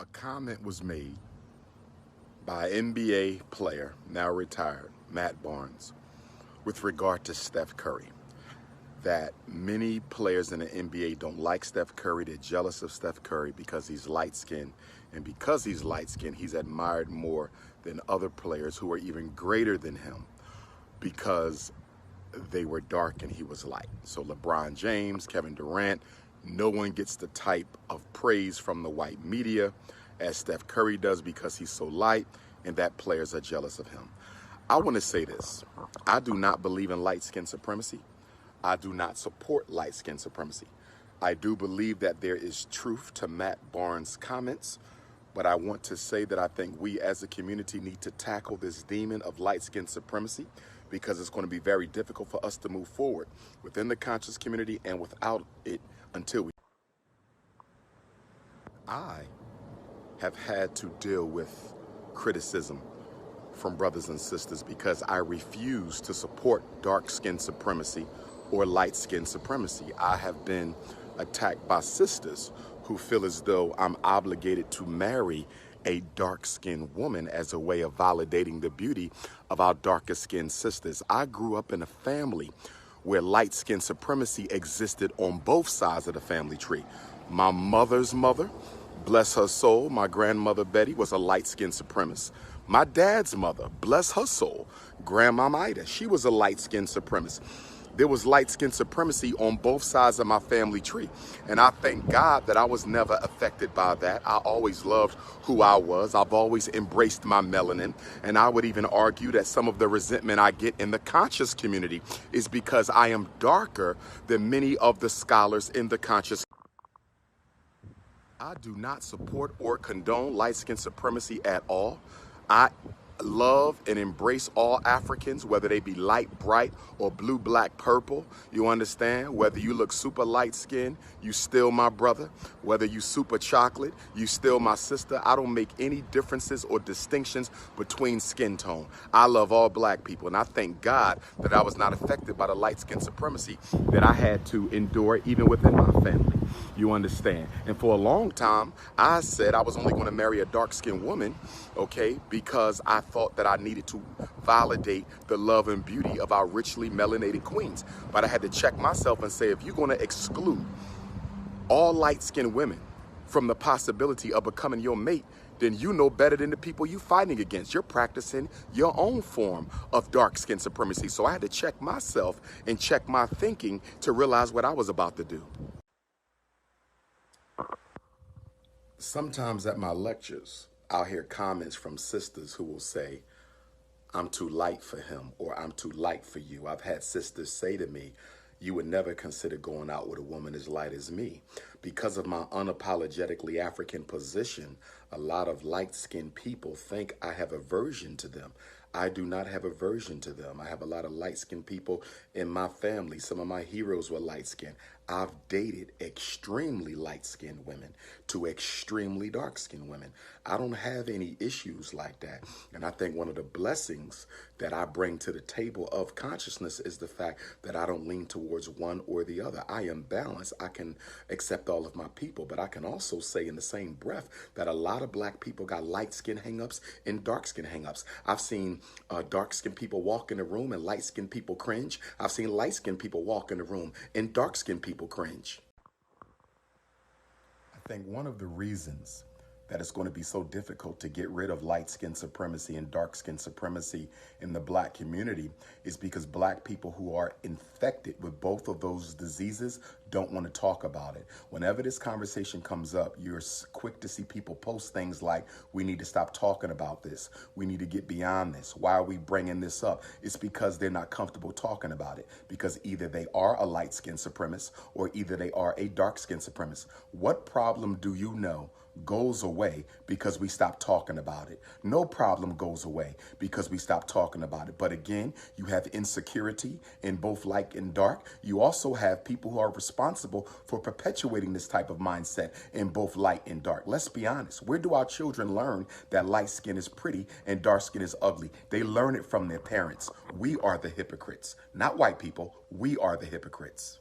A comment was made by NBA player, now retired, Matt Barnes, with regard to Steph Curry, that many players in the NBA don't like Steph Curry. They're jealous of Steph Curry because he's light-skinned. And because he's light-skinned, he's admired more than other players who are even greater than him because they were dark and he was light. So LeBron James, Kevin Durant, no one gets the type of praise from the white media as Steph Curry does because he's so light, and that players are jealous of him. I want to say this. I do not believe in light skin supremacy. I do not support light skin supremacy. I do believe that there is truth to Matt Barnes' comments, but I want to say that I think we as a community need to tackle this demon of light skin supremacy because it's going to be very difficult for us to move forward within the conscious community and without it until we. I have had to deal with criticism from brothers and sisters because I refuse to support dark skin supremacy or light skin supremacy. I have been attacked by sisters who feel as though I'm obligated to marry a dark-skinned woman as a way of validating the beauty of our darker-skinned sisters. I grew up in a family where light skin supremacy existed on both sides of the family tree. My mother's mother, bless her soul, my grandmother Betty, was a light-skinned supremacist. My dad's mother, bless her soul, Grandmama Ida, she was a light-skinned supremacist. There was light-skinned supremacy on both sides of my family tree. And I thank God that I was never affected by that. I always loved who I was. I've always embraced my melanin. And I would even argue that some of the resentment I get in the conscious community is because I am darker than many of the scholars in the conscious. I do not support or condone light-skin supremacy at all. I love and embrace all Africans, whether they be light, bright, or blue, black, purple. You understand? Whether you look super light skinned, you still my brother. Whether you super chocolate, you still my sister. I don't make any differences or distinctions between skin tone. I love all black people, and I thank God that I was not affected by the light skin supremacy that I had to endure even within my family. You understand? And for a long time, I said I was only going to marry a dark-skinned woman, okay, because I thought that I needed to validate the love and beauty of our richly melanated queens. But I had to check myself and say, if you're going to exclude all light-skinned women from the possibility of becoming your mate, then you know better than the people you're fighting against. You're practicing your own form of dark skin supremacy. So I had to check myself and check my thinking to realize what I was about to do. Sometimes at my lectures, I'll hear comments from sisters who will say, I'm too light for him, or I'm too light for you. I've had sisters say to me, you would never consider going out with a woman as light as me. Because of my unapologetically African position, a lot of light-skinned people think I have aversion to them. I do not have aversion to them. I have a lot of light-skinned people in my family. Some of my heroes were light-skinned. I've dated extremely light-skinned women to extremely dark-skinned women. I don't have any issues like that. And I think one of the blessings that I bring to the table of consciousness is the fact that I don't lean towards one or the other. I am balanced. I can accept all of my people, but I can also say in the same breath that a lot of black people got light-skinned hang-ups and dark-skinned hang-ups. I've seen dark-skinned people walk in the room and light-skinned people cringe. I've seen light-skinned people walk in the room and dark-skinned people cringe. I think one of the reasons that it's going to be so difficult to get rid of light skin supremacy and dark skin supremacy in the black community is because black people who are infected with both of those diseases don't want to talk about it. Whenever this conversation comes up, you're quick to see people post things like, we need to stop talking about this. We need to get beyond this. Why are we bringing this up? It's because they're not comfortable talking about it, because either they are a light skin supremacist or either they are a dark skin supremacist. What problem do you know goes away because we stop talking about it? No problem goes away because we stop talking about it. But again, you have insecurity in both light and dark. You also have people who are responsible for perpetuating this type of mindset in both light and dark. Let's be honest. Where do our children learn that light skin is pretty and dark skin is ugly? They learn it from their parents. We are the hypocrites, not white people. We are the hypocrites.